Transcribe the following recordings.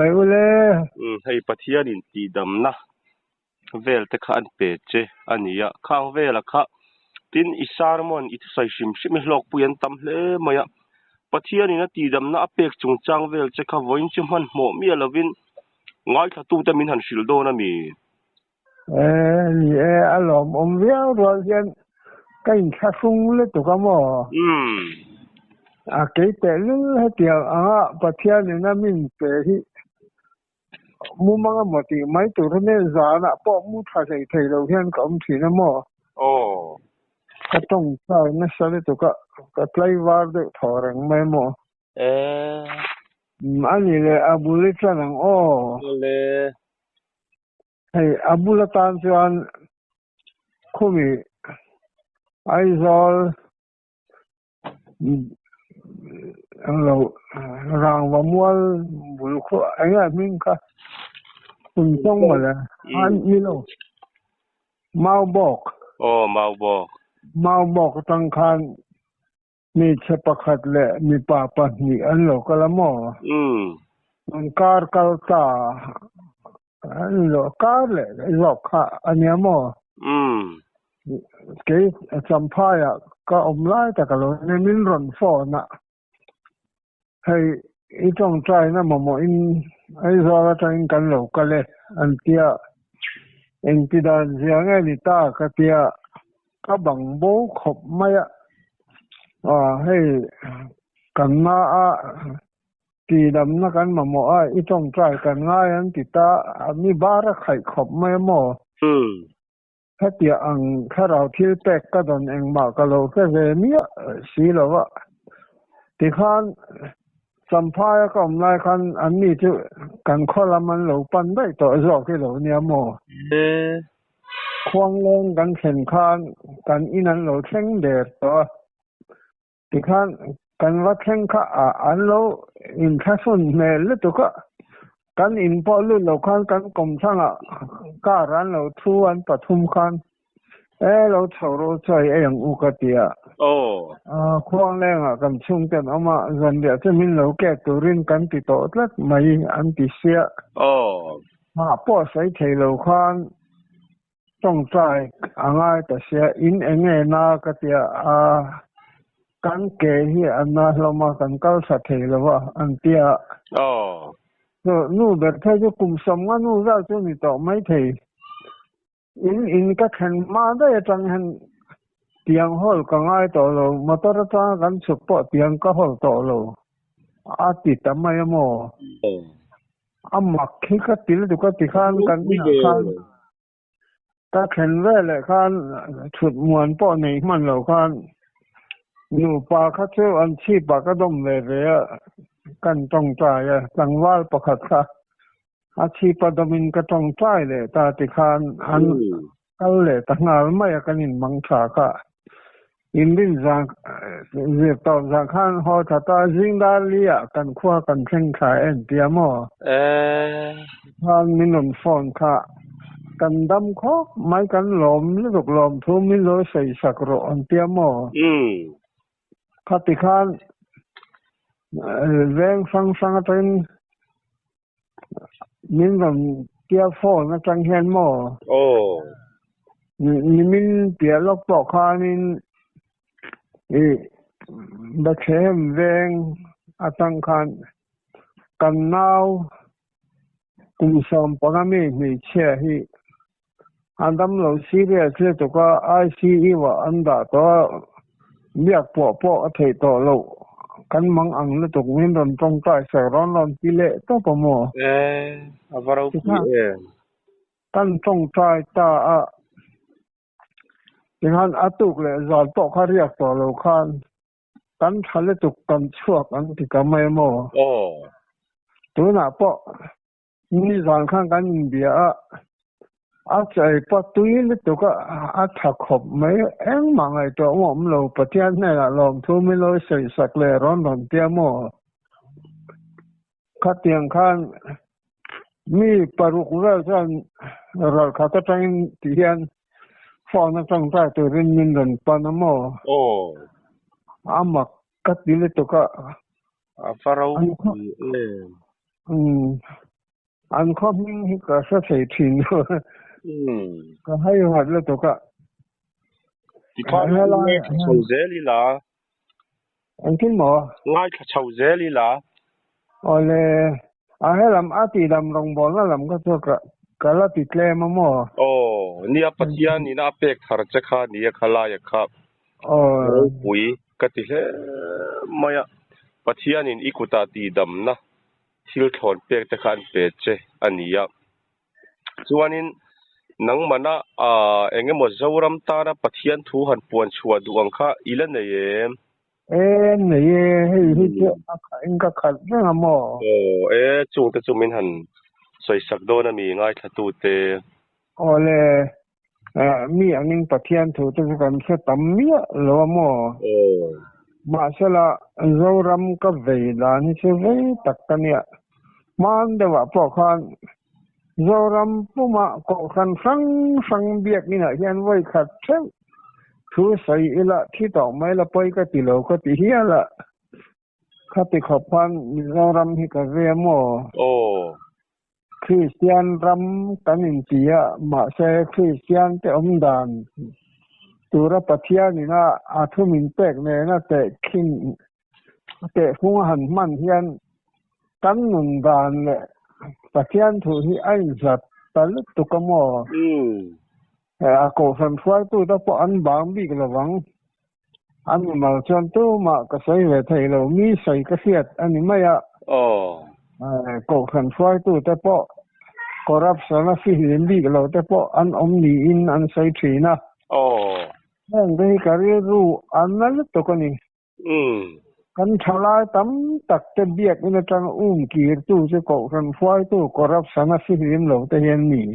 u le hei pathian in ti dam na vel te kha an pe che ania khang vela kha tin isarmon it sai shim shim hlok puyan tam hle maya pathian in ti dam na apek chung chang vel che kha voin chim han mo mi lovin ngai tha tu ta min han shil do na mi alom viao ro hian kai kha sung le to ka mo cái tệ lu hết tiang pathian in na min pe hi mu mang mo ti mai tu ne za na po mu tha sei thei lo hian ka thi na mo ka tong sa na sa le to ka tlai war de thorang mai mo ani le abule chanang le hey abula tan chuan khumi aizol lo rang wa mual bul kho aya min ka kun tong ma la an mi lo mau bok tang khan mi che pakhat le mi pa pa ni an lo kala mo an kar kal ta an lo kar le lo kha ania mo ke champaya ka omlai ta ka lo ne min ron fo na hey I trong trai na mo in ai zo la tang kan lo ka le an tia en ti dan jiang ai ni ta ka tia ka bang bo khop maya hey kan na ti dam na kan mo I trong trai kan ngai an ti ta mi bara khai khop mai moถ้าเตียงถ้าเราที่แตกก็โดนเองมาก็เราแค่เรื่องนี้สีแล้วว่าที่ขันสัมภาระก็ไม่ขันอันนี้ที่กันข้อละมันเราปันได้ต่อรอบที่เราเนี่ยโมควงเล่นกันแข่งขันกันอินันเราแข่งเดือดต่อที่ขันกันว่าแข่งขันอันเราอินทัศน์เมล์ตัวก็กันอินพอลุ่นเราขันกันกลมช่างการันเราทุวันปฐุมขันเราเช่าเราใช้อย่างอุกติควงแรงกันชุ่มกันเอามาส่วนเดียวจะมีเราแก่ตัวรินกันติดต่อแล้วไม่อันติเสียมาป้อใส่เทเราขันต้องใจง่ายแต่เสียอินเองนากติกันเกยอันนั้นเรามากันเก้าสัตย์เทเราว่าอันเตียนู่นแบบถ้าจะกลุ่มสมกันนู่นเราจะมีต่อไม่เทอินก็แข่งมาได้จังหันเตียงหอลก็ง่ายต่อเรามาตระจ้ากันสุปเตียงก็หอลต่อเราอาทิตย์ทำไมโมมักขี้ก็ติลตุก็ติขันกันนี่ขันถ้าแข่งได้เลยขันชุดมวนป้อในมันเราขันหนูปาเขาเชื่ออันชีปากก็ดมเลยกันต้องใจสังวาลประคัตค่ะอาชีพดมินก็ต้องใจเลยตาติคานอันก็เลยตั้งงานไม่กันอินมังชาค่ะอินดินจังเรียกต่อจากขันหอถ้าตาจิงดาลีกันขั้วกันเพ่งขายเอ็นเตียมทางมินนฟอนค่ะกันดำข้อไม่กันหลอมหรือหลอมทุ่มมิโลใส่สักโรอันเตียมคติคานแรงฟังเป็นมินแบบเตียฟอนะจังเห็นหมอมินเตียลอกปอกคานินบัดเชมแรงอาตังคันกันนาวกุมสมปนามีเชื่อฮีอันดำเราซีเรียสเลยตัวก็ไอซีอีว่าอันดาตัวเรียกปอเทต่อเรากันมังอังเลยตกมินโดนตรงใต้ใส่ร้อนกิเลสตัวปะโมวารุกีกันตรงใต้ตาอย่างนั้นตุกเลยจอดปอกเขาเรียกต่อเราคันกันทะเลตุกกันชั่วกันที่กำไม่โมตัวหน้าปอกนี่จอนข้างกันเบียใจปะตุยเลยตุกถักขบไม่มังไอตัวผมเราปะเทียนนี่ละลมทุ่มไม่ลอยใส่สักเลยร้อนเตียโมขัดเตียงข้างมีปรุกเรื่องฉันเราขัดตั้งเตียนฟองนั่งตั้งใจตัวเรียนมินดันปานโมมักกัดดิเลตุกฟาราอุ อันครอบมิ่งให้ก็ใส่ถิ่นก็ให้หัดแล้วตัวก็ที่ข้าง่ายเฉาเจลีล่ะอันที่หมอง่ายเฉาเจลีล่ะอ๋อเลยให้ลำอาทิลำรองบอลแล้วลำก็ตัวก็ละติดแกลมาหมอโอ้นี่ปัทยานี่น่าเป็กทาร์จค่านี่ขลายครับอ๋อปุยกติเลมายปัทยานี่อีกุตาตีดำนะทิลทอนเป็กตะขันเป็ดเจอันนี้ส่วนนี้นังมันเองหมดจะรำตานะปัทยาทูหันปวนชัวดวงค่ะอีเลนเนี่ยเนี่ยให้เจ้าเองก็ขัดเรื่องหมอโอ้จุงแต่จุงมินหันสวยสักโดนะมีง่ายทัดตูเตอ๋อเลยมีอันนึงปัทยาทูตัวกันแค่ตั้มเมียหรือว่าหมอมาเสละเรารำกับเวลานี่เชื่อเวตักกันเนี่ยมันเดี๋ยวพอคันเรารำปุ๊มาก็คันฟังเบียกนี่นะยันไว้ขัดเช่นทุใส่ละที่ต่อไม่ละไปก็ติโลก็ติเฮียละข้าติขอบพันเรารำให้กับเรียมโอ้คริสเตียนรำกันอินเดียมาเสคริสเตียนเตอมดานตัวรับปัทยานี่นะอาทุมินเตกเนี่ยนะแต่คิงแต่หัวหันมันเฮียนกันนุนดานเลยปัทยาถูที่ไอ้สัตว์ตะลึกตุกมอโกสันฟอยตู้ตะปอันบางบีกระวังอันมาชนตู้มาก็ใส่เวทให้เรามีใส่กระเสียดอันนี้ไม่โกสันฟอยตู้ตะปะกรับสารฟิลินบีกเราตะปะอันอมนีอินอันใส่ถีนะนั่นก็ให้การเรียนรู้อันนั้นตัวคนนี้กันทลายตั้มตักจะเบียกในจังกีร์ตู้จะก่อกันฟอยตู้กรับสารฟิลินเราแต่เห็นนี่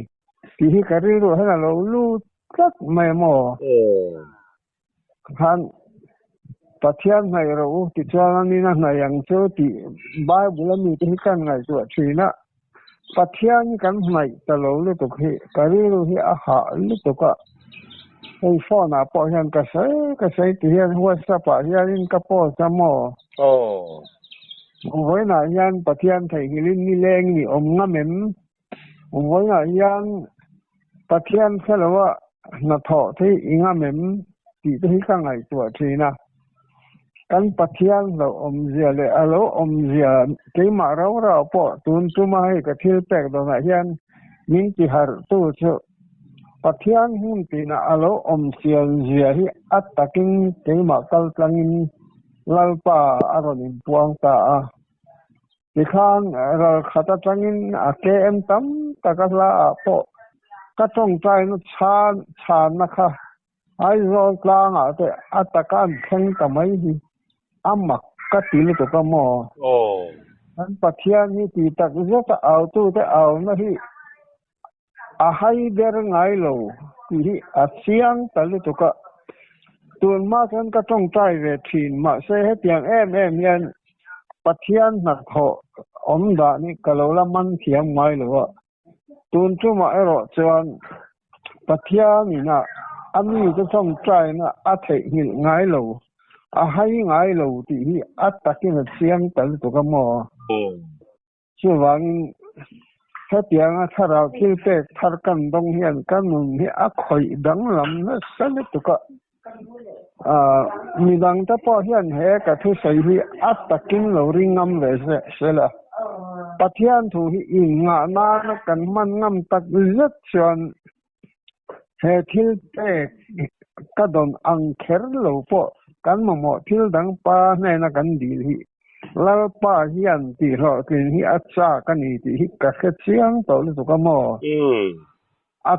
ที่ให้การเรียนรู้ให้เรารู้จักไม่หมอท่านปัทยาไม่รู้ที่ชาวนี้นะนายยังเจ้าที่บายบุลมีที่กันไงตัวชีนะปัทยานี่กันไม่ตลอดเลยตัวที่การเรียนรู้ที่อาหารเลยตัวก็ไอ้ฟ้าหน้าปอยันก็ใช้ที่ยันหัวสะพานยันก็พอจะหมอหัวหน้ายันปัทยาไทยกินนี่แรงนี่งะเหม็นหัวหน้ายันปัทยาแค่ละว่านาทอที่งะเหม็นที่ข้างไงตัวชีนะกันปัทยาเราเสียเลยเราเสียที่มาเราพอตุนตุมาให้กับที่แตกตรงไหนยันมินที่หาตัวเชื่อปัทยาหุ่นที่น่ะเราเสียที่อัตตะกินที่มาคัลตังินลาป่าอารมณ์พวงตาที่ข้างเราขัดตังินเกมตั้มตะกัลลาพอกระจงใจนุชานนะคะไอ้เรากลางแต่อัตตะการแข่งทำไมดีอามักก็ตีเลยตัวก็มออันปัทยานี่ตีตักจะเอาตู้จะเอานะที่ให้เดินไงเราที่เสียงตะเลยตัวก็ตัวมาฉันก็ต้องใจเวทีมาเสียให้เพียงยันปัทยาหนักเขาดานี่ก็เราละมันเสียงไม่หรือว่าตัวจุมารอจวนปัทยานี่นะอันนี้จะต้องใจนะเทหิไงเราให้ไงเราที่ตะกินเสียงตะเลยตัวก็มอชื่อว่าถ้าเตียงถ้าเราคิดเตะทาร์กันตรงเฮียนกันนุ่งที่คอยดังลำนั้นสั่นตุกะมีดังแต่พอเฮียนเหกะทุใส่ที่ตะกินเราริงงำเลยเสละปัทยานทุที่อิงงานากันมันงำตักเล็ดชวนเหทิลเตะกระดอนอังเคอร์เราพอกันมาหมดทิลดังป้าในนักกันดีที่แล้วป้าเฮียนที่เราคือที่อัศกันนี่ที่กักเสียงตัวเลยสุกมอ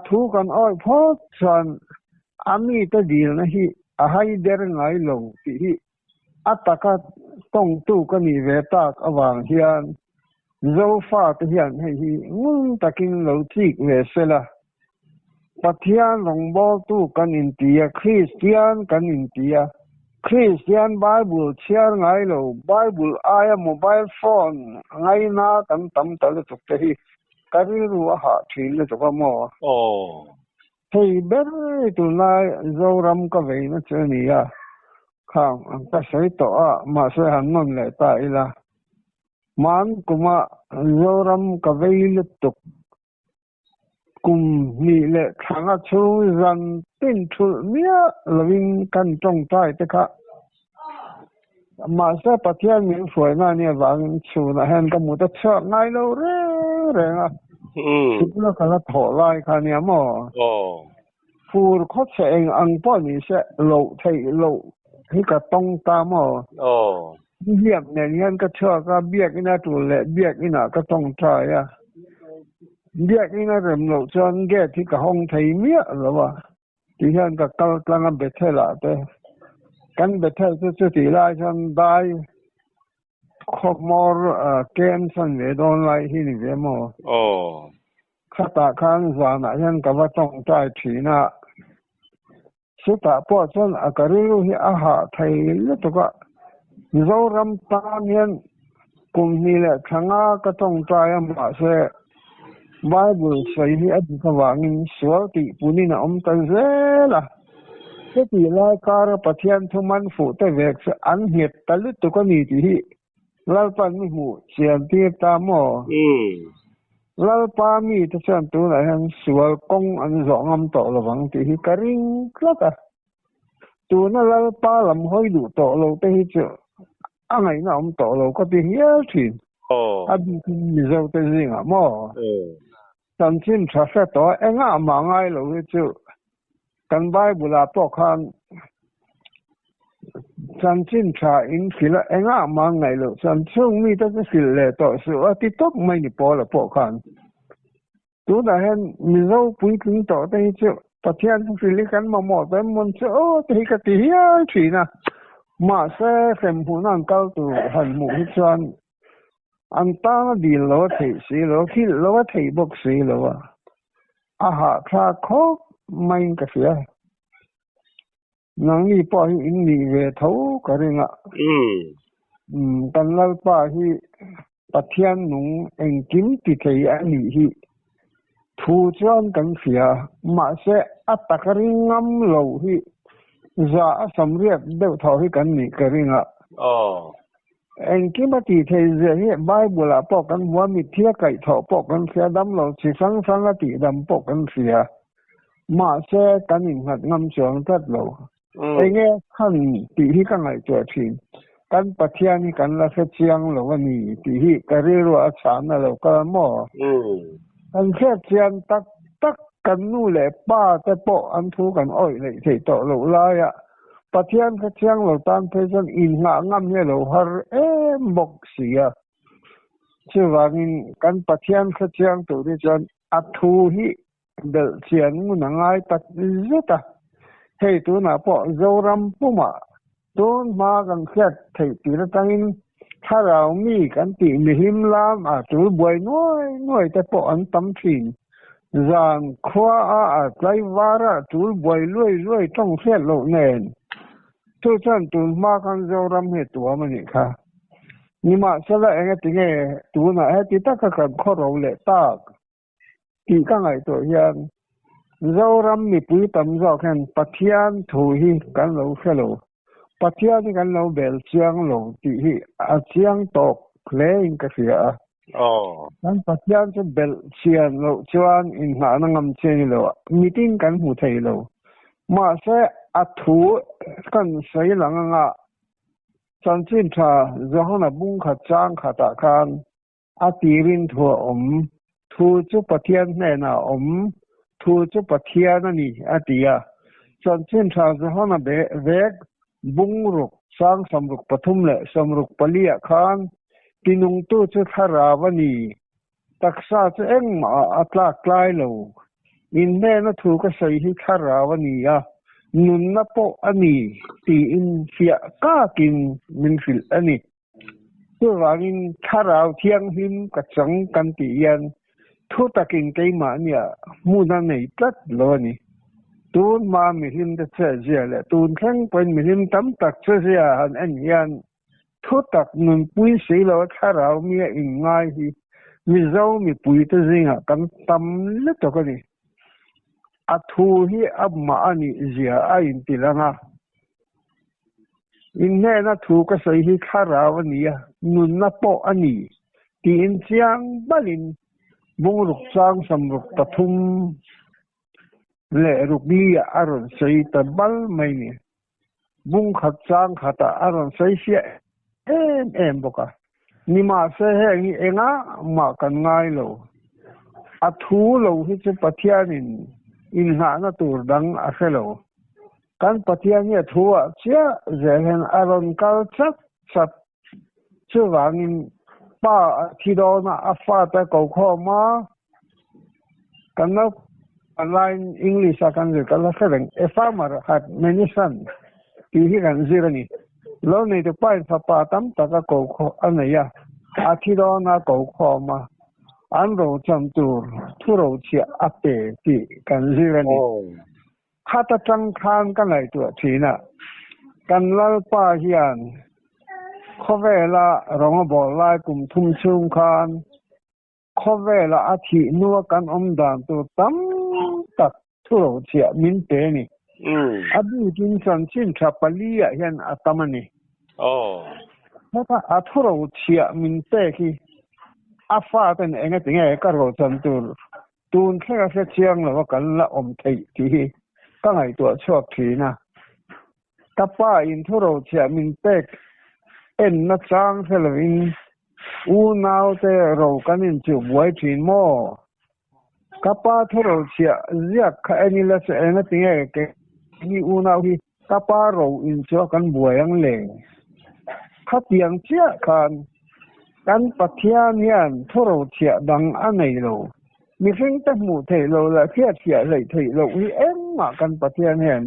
ทุกันอ้อยพอส่วนมีตัวดีนะที่ให้เดินไงลงที่ตะกัดต้องตู้กันนี่เวตากอวางเฮียนโซฟาที่เฮียนให้ที่ตะกินเราจีกเวสละปัทยาลงบ่ตู้กันอินเดียคริสเตียนกันอินเดียคริสเตียนไบเบิลเชียร์ไงเราไบเบิลโมบายโฟนไงนะตั้มตะลุตุกเตะการีรู้ว่าที่เลยตุกมอที่เบอร์ตุนายโจรำก็เวนัชนียข้างก็ใช้ตัวมาใช้หันนนเลยตายละ man kuma zoram ka veil tuk kum ni le thanga chu zan tin thul mia loving kan tong tai te kha ma sa pathian min foi na ne wang chu na hen ka mu ta cha ngai lo re nga sipla kala tho lai kha ne mo phur kho che eng ang po ni se lo thei lo hi ka tong ta mo liam ne yan ka cha ka biak ina tu le biak ina ka tong ta ya biak ina rem lo chon ge thi ka hong thei mia lo wa ti yan ka kal tlang be thela te kan be thel chu ti lai chan dai kho mor kem san ve don lai hi ni ve mo kha ta khan za na yan ka wa tong tai thi na su ta po chon a ka ri hi a ha thei le to ka zoram ta nian kum ni le thanga ka tong tai ma se Bible sai hi a ka wangin sual ti punina ta zela se ti lai kar pathian thuman fu te vek se an hiet talu tu ko ni ti hi lalpan mi hu chiam ti ta mo lalpa mi ta chan tu la han sual kong an zong am to lo wang ti hi karing klaka tu na lalpa lam hoi du to lo te hi chu angai na am to lo ko ti hi thin abi mi zo te zinga mo chan chin tha sa to enga ma ngai lo chu kan Bible po khan chan chin tha in phila enga ma ngai lo chan chung mi ta phil le to su ati tok mai ni po la po khan tu da hen mi zo pui king to te chu pathian phil kan ma mo te mon chu o te ka ti hi chi na ma se sem hu nan kal tu han mu hi chan an ta di lo thei si lo ki lo thei bok si lo wa a ha kha kho mai ka sia nang ni po hi in ni ve tho ka ringa kan lal pa hi pathian nung eng kim ti thei ani hi thu chuan kan sia ma se atakari ngam lo hi za samriat deu tho hi kan ni ka ringa eng kim ti thei je hi Bible po kan wa mi thia kai tho po kan sia dam lo chi sang ti dam po kan sia ma se kan in hat ngam chuang tat lo enge khan ti hi ka ngai to thin kan pathian ni kan la se chiang lo ani ti hi ka ri ro a chan na lo ka mo kan khe chiang tak kan nu le pa te po an thu kan oi le thei to lo la ya pathian ka chiang lo tan pe jon in nga ngam he lo har mok sia chu wangin kan pathian ka chiang to ri jon a thu hi del chiang mu na ngai tak zeta hei tu na po zoram puma tun ma kan khet thei ti na tangin tharau mi kan ti mi him lam a tu boi noi te po an tam thin zan khwa a tlai wara tu boi loi tong khet lo nen tu chan tu ma kan zoram he tu ma ni kha ni ma sala eng ti nge tu na he ti ta ka kan kho ro le tak ti ka ngai to yan zoram mi pui tam zo khan pathian thu hi kan lo khelo pathian kan lo bel chiang lo ti hi a chiang tok klein ka sia kan pathian chu bel chiang lo chuan in ha na ngam chen lo meeting kan hu thei lo ma se a thu kan sei lang nga chan chin tha zo na bung kha chang kha ta khan a tirin thu thu chu pathian ne na thu chu pathian ani atia chan chin tha zo na be vek bung ruk sang samruk pathum le samruk palia khan tinung tu chu tharawani taksa chu eng ma atla klai lo in ne na thu ka sei hi tharawani ya nun na po ani ti in sia ka kin min fil ani tu wangin tharau thiang him ka chang kan ti yan thu takin kai ma nia mu na nei tat lo ni tun ma mi him de che je le tun khang pen mi him tam tak che sia han an yan thu tak nun pui sei lo tharau mi in ngai hi mi zo mi pui te zinga kan tam le to ka ni a thu hi ab ma ani zia a in tilanga in ne na thu ka sei hi tharau ani ya nun na po ani tin chiang balin bung ruk chang sam ruk tathum le ruk bi aron sei ta bal mai ni bung khat chang khata aron sei sia em boka ni ma se he ni enga ma kan ngai lo a thu lo hi chu pathianin in ha na tur dang a khelo kan pathian ni thu a chia zehen aron kal chat chu wangin pa thi do na a fa ta ko kho ma kan na online english a kan ka la seven a farmer had many sons ti hi kan zirani lo nei to pa pa tam ta ka ko kho anaya a thi do na ko kho ma an ro cham tur thu ro chia a pe ti kan zirani khata tang khan kan lai tu thina kan lal pa hian kho vela rong bol lai kum thum chung khan kho vela a thi nuwa kan om dan tu tam tak thu ro chia min pe ni abi tin san chin thapali a hian atamani hata a thu ro chia min pe ki a fa ten enga tinga ka ro chan tur tun kha se chiang lo kan la om thei ti ka ngai tu chok thina ta pa in thu ro chia min pe en na chang selovin u nau te ro kan in chu buai thin mo kapa thoro chia zia kha ani la se na tinga ke ni u nau hi kapa ro in chu kan buai ang le kha tiang chia khan kan pathian hian thoro chia dang anei lo mi hring ta mu thei lo la khia chia lei thei lo hi em ma kan pathian hian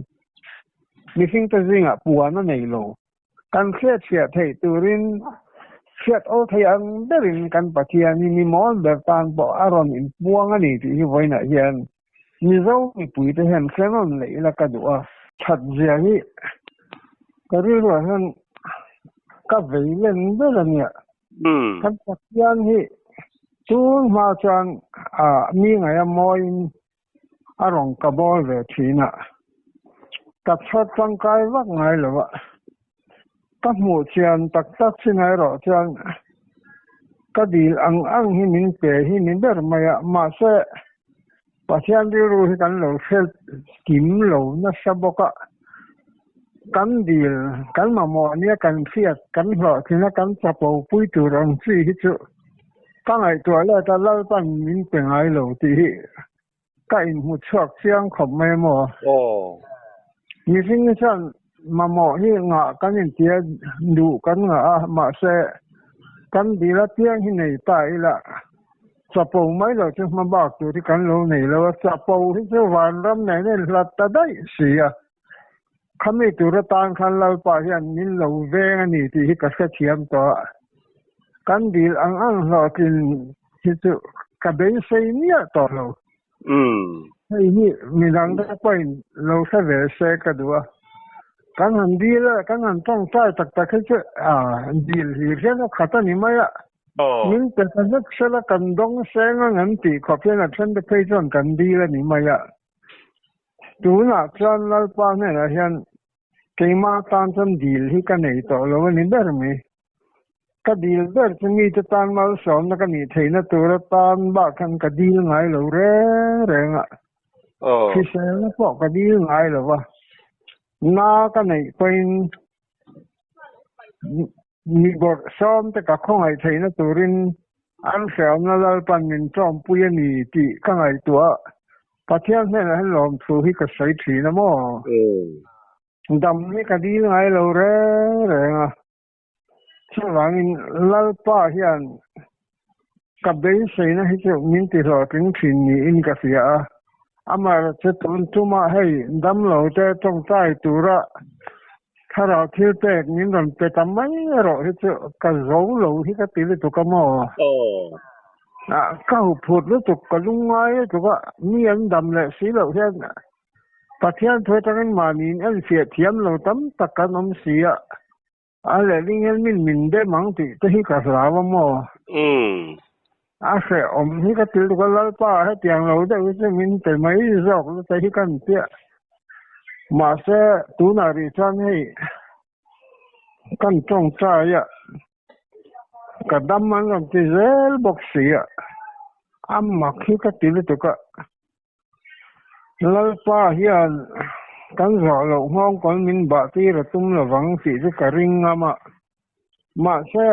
mi hring ta zinga puan anei lo kan khia chia thei turin khiat o thei ang berin kan pathian ni mon ber tan bo aron in puang ani ti hi voina hian ni zo ni pui te hian khenon lei la ka duwa that zia hi ka ri ro han ka vei len berania kan pathian hi tun ma chan mi ngai a moi arong ka bol ve thina ka chat chang kai wak ngai lo wa các mùa chian tak tak xin hai rõ chian các điều ăn hi mình bể hi mình biết mà sẽ và chian đi rồi thì cảnh lẩu sẽ kiếm lẩu nó sắp bóc á cảnh điều cảnh mà mò nia cảnh phiệt cảnh rõ thì nó cảnh sắp bầu bụi từ rong chi hết chứ các ngày tuổi là ta lâu ban mình bể hai lẩu thì cái một chuột chiang không mấy mò như thế như thế mà mò hi ngã cái gì kia đủ cái ngã mà sẽ cái đi là tiếng hi này tại là sập bầu mấy rồi chứ mà bảo tụi thì cái lô này là sập bầu thì chứ vạn năm này nên là ta đấy xì à không biết tụi nó tan khăn lâu bao nhiêu nhìn lâu về này thì cái sẽ chiếm đó cái đi ăn rồi thì chứ cái bên xây nhá đó lâu hay như mình đang đã quay lâu sẽ về xe cái đó kan han dila kan han tong tai tak tak che dil hi rena khata ni maya min te tak sela kan dong senga ngan ti khopya na chen de pei jon kan dila ni maya tu na chan lal pa ne na hian keima tan chan dil hi kan nei to lo ni ber mi ka dil ber chmi te tan mal som na kan ni theina tur tan ba kan ka dil ngai lo re nga ki se na po ka dil ngai lo wa na cái này quên mi bor som te ka khong ai theina turin an khel na lal pan min chom puya ni ti ka ngai tua pathian ne na lom thu hi ka sai thi na mo dam ni ka di ngai lo re nga chu wangin lal pa hian ka bei sei na hi chu min ti ro king thin ni in ka sia amar che tun tuma hei dam lo te tong tai tura thara thil te nin ron pe tamai ro hi chu ka zo lo hi ka ti le tu ka mo ka hu phut lu tu ka lungai tu ka mi an dam le si lo hian pathian thoi tangin manin an sia thiam lo tam takkan om sia a le ling min de mang ti te hi ka ra wa mo sẽ om hi ka til ko lal pa ha tiang lo de wi min te mai zok lu te hi kan tia ma se tu na ri chan hei kan chong cha ya kadam man lam ti zel boxia amma khika til to ka lalpa hian kan zo lo hong kon min ba ti ra tum lo wang si chu ka ring ama ma se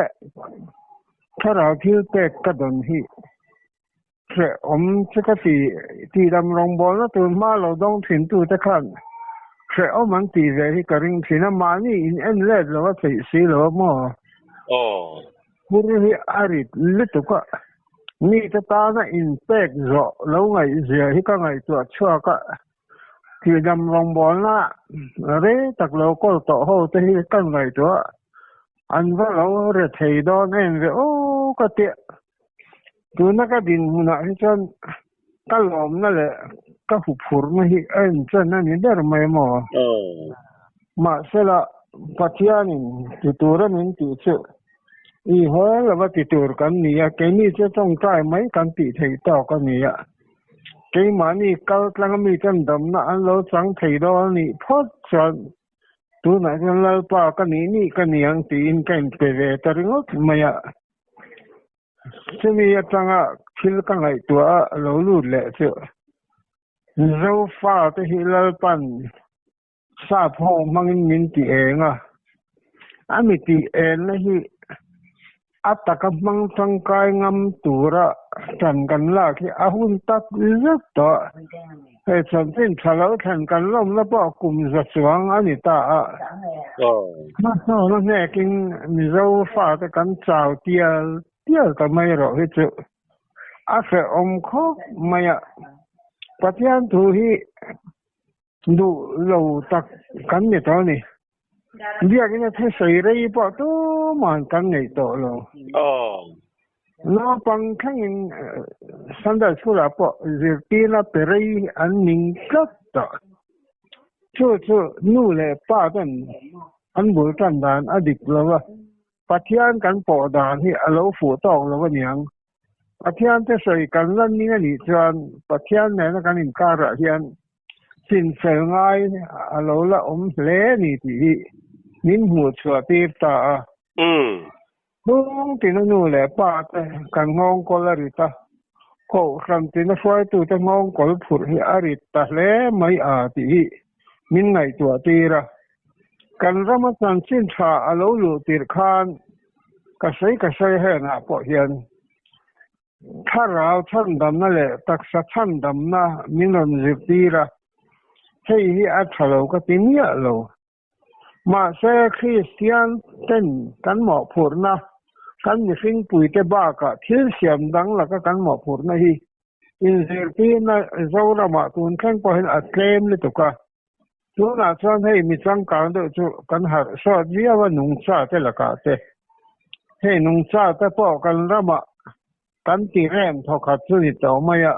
thara thil pek ka don hi se chu ka ti dam rong bol na tu ma lo dong thin tu ta khan se man ti ve hi ka ring thina ma ni in en le lo wa si lo mo pur hi arit le to ka ni ta na in pek zo lo ngai zia hi ka ngai tu chua ka thì dầm vòng bò na rế tắc lâu có tổ hô tới căn ngày đó anh vẫn lâu rồi thầy đó nên về ô cái tiệm cứ nó cái đình hụt lại chân cái lồng nó là cái hụt phur mà hi anh chân nó nhìn đẹp mày mò mà sẽ là phát hiện thì tôi ra mình tự chịu ý hỏi là bắt tôi cái này cái này sẽ trong trái mấy cái tỷ thầy tao cái này cái mà ni cao lăng mi chân đầm na anh lâu trắng thầy đó ni phốt chân tu này chân lâu pa cái này anh tin cái về ta ringot maya semi changa khil ka ngai tua lo lu le chu zo fa te hi lal pan sa pho mangin min ti enga ami ti en na hi ataka mang tangkai ngam tura chan kan la ki ahun tak zat to he chan tin thalo than kan lom la pa kum za chuang ani ta ma so na ne king mi zo fa ta kan chao tial ta mai ro he chu a fe om kho maya patian thu hi du lo tak kan ni to ni dia kena thai rai pa tu man kan nei to lo nó bằng khang in san da chu la po je ti la perei an ning kat ta chu nu le pa dan an bul tan dan adik lo wa pathian kan po dan hi alo fu tong lo wa niang pathian te soi kan lan ni ni chuan pathian ne na kan in ka ra hian sin sel ngai alo la hle ni ti nin hu chua ti ta bung tin nu le pa te kan ngong ko la ri ta ko ram tin foi tu te ngong ko phur hi arit ta le mai a ti min ngai tu ti ra kan ram san chin tha alo lu tir khan ka sai he na po hian tha rao chan dam na le tak sa chan dam na min ron zi ti ra hei hi a thalo ka ti mi a lo ma se Christian ten kan mo phur na kan ni sing pui te ba ka thil siam dang la ka kan mo phur na hi in zer pi na zora ma tun khan po hin a claim le to ka tu na chan hei mi chang ka do chu kan har so dia wa nung cha te la ka te hei nung cha te po kan rama kan ti rem tho kha chu ni to ma ya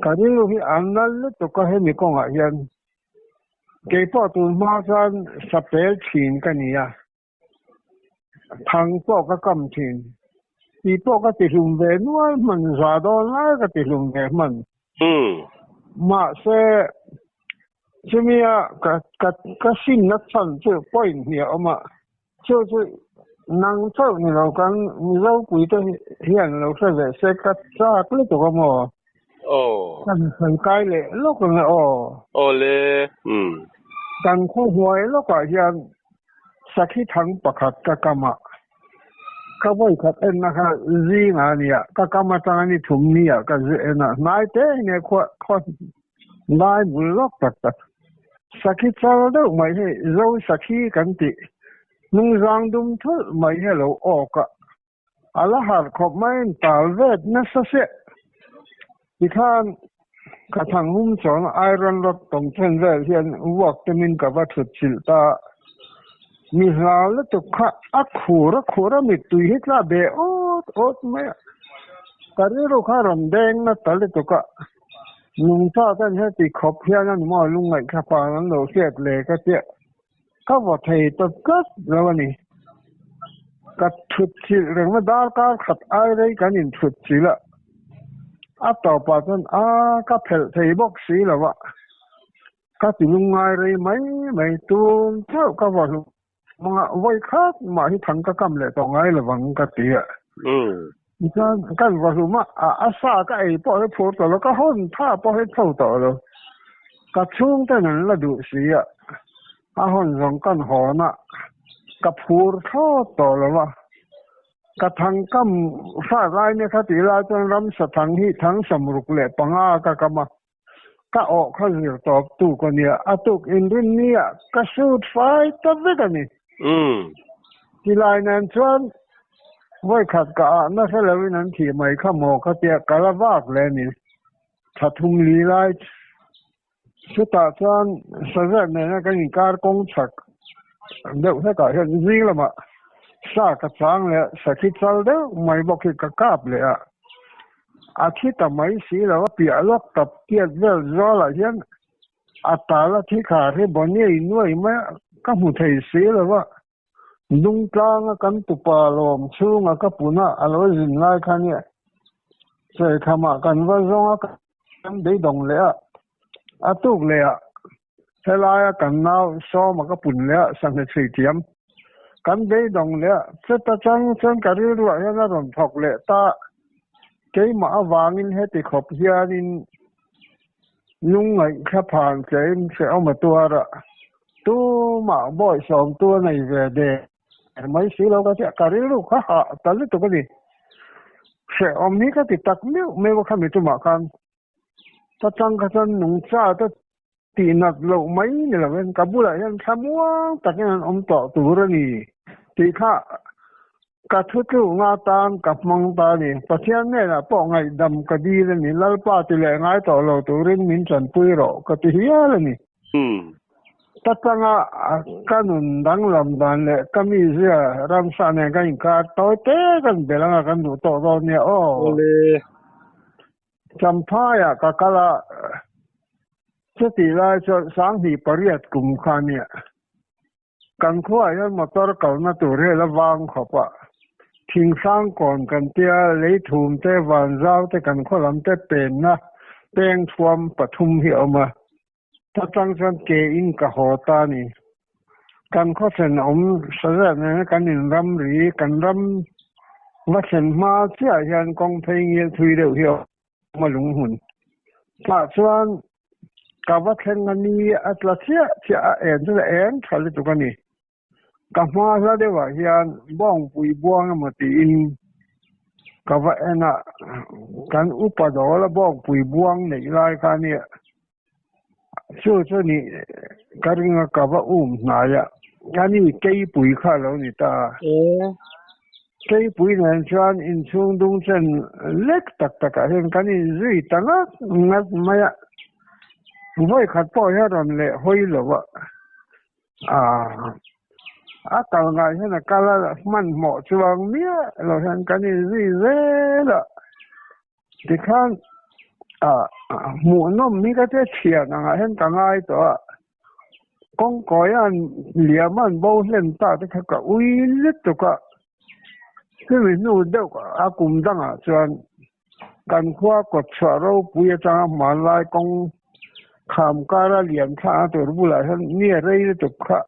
ka ri lu hi an nal le to ka he mi ko nga yan ke po tu ma san sa pel chin ka ni ya thằng po ka kam thin ti po ka ti lum ve nuai man za do la ka ti lum ve man ma se chimia ka sin na chan chu point ni ama chu nang chau ni lo kan ni lo pui te hian lo se ve se ka cha kle to ka mo kan sai kai le lo ka le kan kho huai lo ka hian sakhi thang pakhat ka kama ka voi khat en na kha zi nga nia ka kama tang ni thum nia ka zi na nai te ne kho nai bul lok tak sakhi chal do mai he zo sakhi kan ti nung rang dum thu mai he lo o ka ala har khop mai tal vet na sa se ti khan ka thang hum chon iron lot tong chen ve hian wak temin ka va thut chil ta mi hlau le to kha a khura mi tu hi tla be ot me kari ro kha ram deng na tal to ka nung cha tan he ti khop hian an mo lung ngai kha pa nan lo set le ka te ka wa thei to ka lo ni ka thut chi reng ma dal ka khat ai rei kan in thut chi la a to pa tan a ka phel thei bok si la wa ka ti lung ngai rei mai tu chau ka wa lu มังไว้คักมาที่ทังก็กำเลยตรงไงระวังกะเตียกันว่าสุมาอาซาก็ไอ้ปอให้พูดต่อแล้วก็ห้นท่าปอให้เท่าต่อแล้วก็ช่วงแต่นั้นละดูเสียห้นสองกันหอนะกับพูดท่อต่อแล้วว่ากระทังกำฟาดลายเนี่ยคติลายจนรำสถังที่ทั้งสมุกเละปังอากะกะมาก็ออกเขาเรียกตอบตู้กันเนี่ยตุกอินรินเนี่ยก็สูดไฟตัดไว้กันนี่ที่ลายนั้นชวนไว้ขัดกะน่าจะแล้วนั้นที่ไม่ข้ามโมเขาเตียกะละวากเลยนี่ถ้าทุ่มลีไลท์สุดท้ายชวนสะเร็จเนี่ยนะกันอีการกงฉักเดี๋ยวถ้าก็เห็นจริงแล้วมาซากระชังเลยสักทีสัลเดอไม่บอกให้กะกาบเลยอาทิตย์ไม่สีแล้วว่าเปียลกกับเกียดเวลรอละเห็นอัตราละที่ขาดให้บนนี้หน่วยไม่ก็หุ่นไทยสีแล้วว่าดุงกลางกันตุปาลมชูงก็ปุ่นอารมณ์จินไล่คันเนี่ยใช้คำกันว่าร้องกันได้ดงเลยตุกเลยใช้ลายกันน้าซ้อมก็ปุ่นเลยสังเกตสีเทียมกันได้ดงเลยจะตัดจังการเรื่องอะไรนั่นรำถกเลยตาเกี่ยมาวางินให้ติดขบยาดินนุ่งไงแค่ผ่านเกี่ยมเสียเอามาตัวละตัวมาบ่อยสองตัวในเวเดไม่สิเราก็จะการเรื่องข้าตอนนี้ตัวก็ดีเสียอมนี้ก็ติดตักไม่ว่าข้ามีตัวมากันถ้าจังกันนุ่งจ้าตัวตีนักเราไม่เนี่ยละเว้นกับบุหรี่ยังทำว่าตักยังอมต่อตัวนี่ตีข้ากระทุ้งาตามกับมังตานี่ประเทศเนี่ยนะป้องไงดำกระดีเลยนี่ลัลป้าติเลยง่ายต่อเราตัวเรื่องมินจันปุยเราก็ที่เฮียเลยนี่ตัดตั้งกันนุนดังลำดันเลยก็มีเสียรำสานเนี่ยกันการต่อเตะกันเบลังกันดูต่อตอนเนี่ยโอ้จำพ่ายก็กะละสติลายสังหีปริยัติกลุ่มขันเนี่ยกันขั้วยันมอเตอร์เก่าหน้าตัวเรือละวางขอบทิ้งสร้างก่อนกันเตี้ยเลยถูมเตวันเจ้าแต่กันข้อลำเตเป็นนะแป้งทวมปทุมเหี่ยวมาถ้าจังสันเกอินกะหอตานี่กันข้อเสนอมสะเร็จนะกันนินรำหรือกันรำวัดเสนมาเสียยันกองเพลงเงียทุยเดียวเหี่ยวมาหลงหุ่นถ้าส่วนกับวัดเสนกันนี้อัตลักษณ์เสียเอ็นทะเลตุกันนี่กับมาซะเดี๋ยวยันบ้องปุยบ้องมาตีอินกับว่าน่ะกันอุปดอละบ้องปุยบ้องในรายการเนี่ยช่วงนี้การงานกับว่านายอันนี้เกี่ยปุยข้าแล้วนี่ตาเกี่ยปุยเนี่ยชวนอินช่วงดงเส้นเล็กตักเห็นกันนี่รุ่ยตั้งงัดมาห้อยขัดป้อยให้เราเลยห้อยหรอวะกาลงานเห็นกาลมันเหมาะช่วงเนี้ยเราเห็นกันนี่รุ่ยเร่ละที่ข้างหมูนุ่มนี่ก็จะเฉียงเห็นกันง่ายตัวกงก้อยเหลี่ยมันเบาเล่นตาที่เขาก็อุ้ยเล็ดตัวก็คือไม่รู้เด็กกุมดังส่วนกันขว้ากดสวเราปุยจังมาลายกงขามการเหลี่ยมท่าตัวบุหรี่เนี่ยเรื่องตัวก็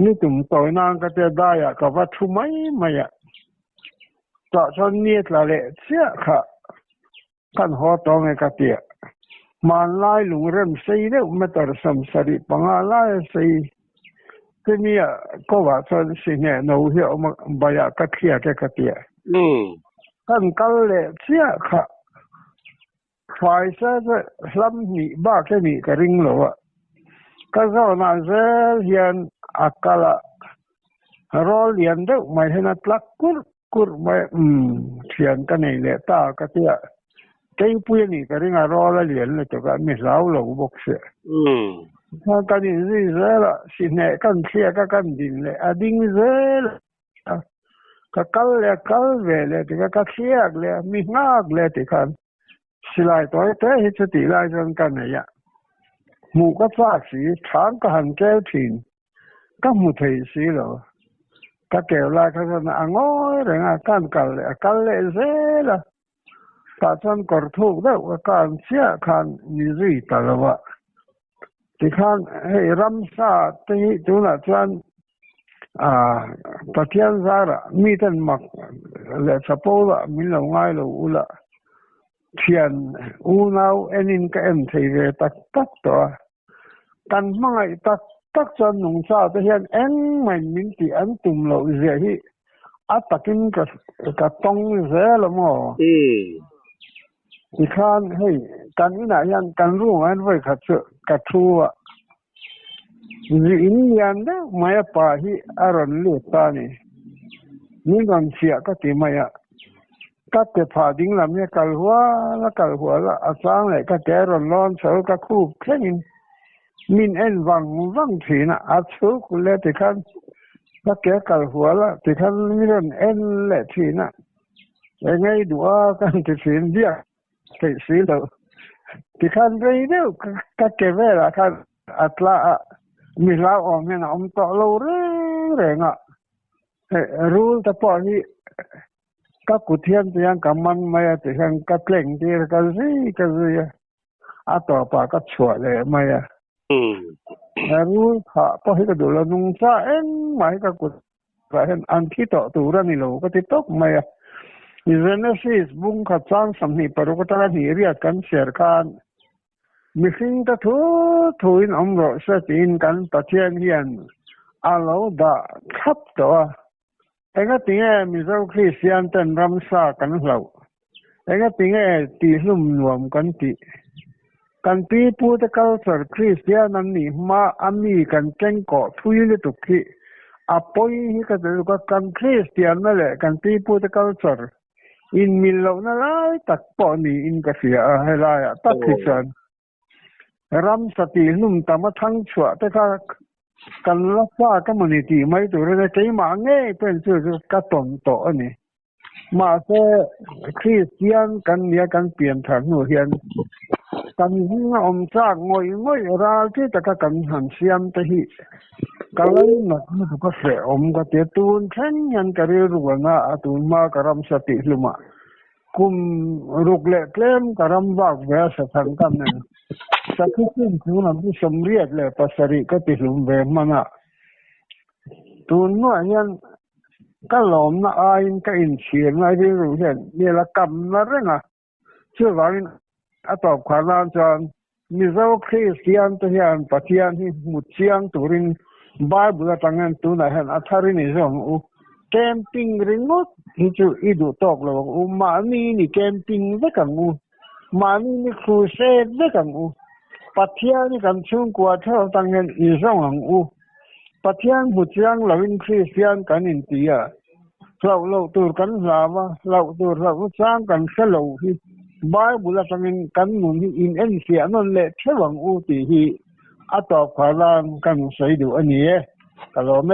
นี่ตุ่มต่อยนางก็จะได้กับว่าทุ่มไม่จะชนเนี่ยละเละเสียค่ะกันหัวตองไอ้กะเตียมาไล่ลุงเริ่มซีเด้อไม่ต่อสมสริปังไล่ซีที่นี่ก็ว่าชนสิเนี่ยหนูเหี่ยวมาบายกะเทียแกกะเตียกันเลยเสียค่ะฝ่ายเสียลำนี้บ้าแค่นี้ก็ริงหรอวะก็เขาหน้าเสียนอักละรอเลียนเด้อไม่ให้นัดลักกุรไม่เขียนกันนี่แหละตากะเตียเกี่ยปุยนี่ก็เรื่องรอละเลียนเลยตัวก็ไม่เล่าหรอกบอกเสียถ้ากันนี่สิเสียละสิเนี่ยกันเสียก็กันดินเลยดิ่งเสียละก็กัลเวเลยที่ก็เสียกเลยมีงากเลยที่กันสิไลตัวเตะให้สติไลจนกันเนี่ยหมูก็ฟาดสีทางก็หันแก้วถิ่นก็หมูไทยสีเหรอก็แก้วลายเขาจะง่อยเลยกันเลยเสียละถ้าฉันกอดทุกข์ได้ว่าการเสียขันมีรีตลอดที่ขันให้รำซาที่จุนฉัน ประเทศซาระมีท่านมักและสปอละมีเราง่ายเราอุละเทียนอูนาวเอ็นินก็เอ็นไทยเวตักตัวกันไม่ตักจนหนุ่งสาวแต่เห็นเอ็นไม่มินตีอันตุ่มเราเสียที่อัตกินกับตองเสียละมั้งอีกครั้งให้กันนี่นะยันกันรู้อันไว้ขัดชัวini yanda maya pahi aron luta ni gon sia ka ti maya ka te phading lam ya kalhua la asang le ka te ron lon so ka khu khenin min en wang thina achu kule te khan ka ke kalhua la te khan mi ron en le thina ngai dua kan te sin dia te si lo te khan rei do ka ke vera khan atlaมีลาออกเนี่ยนะต่อเราเร่งรู้แต่พอที่ก็กุเทียนที่ยังกำมันไม่ที่ยังก็เกล่งที่ก็สิต่อปากก็ชั่วเลยไม่รู้ค่ะพอให้ก็ดูแลนุ่งซาเอ็นไม่ก็กุแต่เห็นอันที่ต่อตัวนี่เราก็ติดตกไม่อินเทอร์เน็ตซิสบุ้งขัดซ้ำสำนีปรุกตระหนีเรียกกันเสียกันมิสิงตะทุยน้ำรสตินกันตะเทียนเฮียนอาเราด่าขับตัวเอ็งก็ติงมิเจ้าคริสเตียนเต้นรำซากันเราเอ็งก็ติงตีลุ่มรวมกันตีพูดกัลเซอร์คริสเตียนนั่นนี่มาอามีกันเก่งก่อทุยเลยตุกี้อาปอยที่ก็จะรู้กันคริสเตียนนั่นแหละกันตีพูดกัลเซอร์อินมิลล์นั่นแหละตักปอนี่อินก็เสียให้ไรตักคริสเตียนรำสตินุ่มตามทั้งชั่วแต่ถ้ากันรักษาก็มันดีไม่ตัวเลยใจมาเงี้ยเป็นชื่อกระตุ้นโตนี่มาเสียคริสเตียนกันเนี่ยกันเปลี่ยนทางหนูเห็นกันยิ่งอมซากงอยราที่แต่กันหันเสียมตะฮีกันเลยนักมันก็เสียอมก็เตะตูนเช่นยันกระเรื่องว่าตูนมากระรำสติลุมาคุมรุกเล็กเล่มกระรำวากแวสทางกันนั่นสักทีคือมันที่สมเรียดเลยภาษาริก็ติดลุมเบมันอ่ะตัวน้อยยันก็หลอมน่ะอินก็อินเชียนอะไรที่รู้เห็นเนี่ยละกำนั่นเรื่องอ่ะเชื่อว่าตอบความร้อนจนมีเจ้าคริสเตียนตัวยันปฏิญาณที่มุดเชียงตัวรินบาบุลตั้งเงินตัวไหนเห็นอัธรินิสงแคมปิ้งริงดที่จะอีดูตอกเลยมานี่แคมปิ้งเด็กกันมานี่ครูเซ่เด็กกันปัทยานี่กันช่วงกว่าเท่าตั้งเงินอีส่งปัทยาบุตรยังเราอินคริสเตียนกันอินเดียเราตัวกันลาวะเราสร้างกันเสลวที่บ้านบุรุษตั้งเงินกันหนุนที่อินเอ็นเสียนั่นแหละเท่าหวังตีที่อัตตาความรังกันใส่ดูอันนี้ก็รู้ไหม